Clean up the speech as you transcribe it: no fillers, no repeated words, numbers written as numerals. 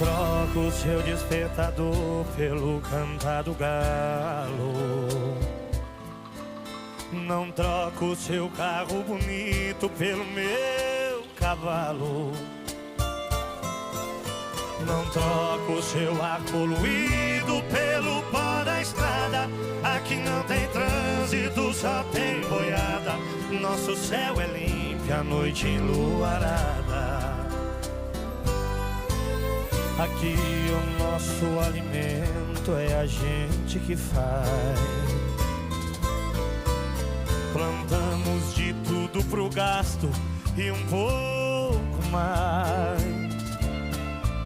troco o seu despertador pelo cantar do galo. Não troco o seu carro bonito pelo meu cavalo. Não troco o seu ar poluído pelo pó da estrada. Aqui não tem trânsito, só tem boiada. Nosso céu é limpo, a noite enluarada. Aqui o nosso alimento é a gente que faz. Plantamos de tudo pro gasto e um pouco mais.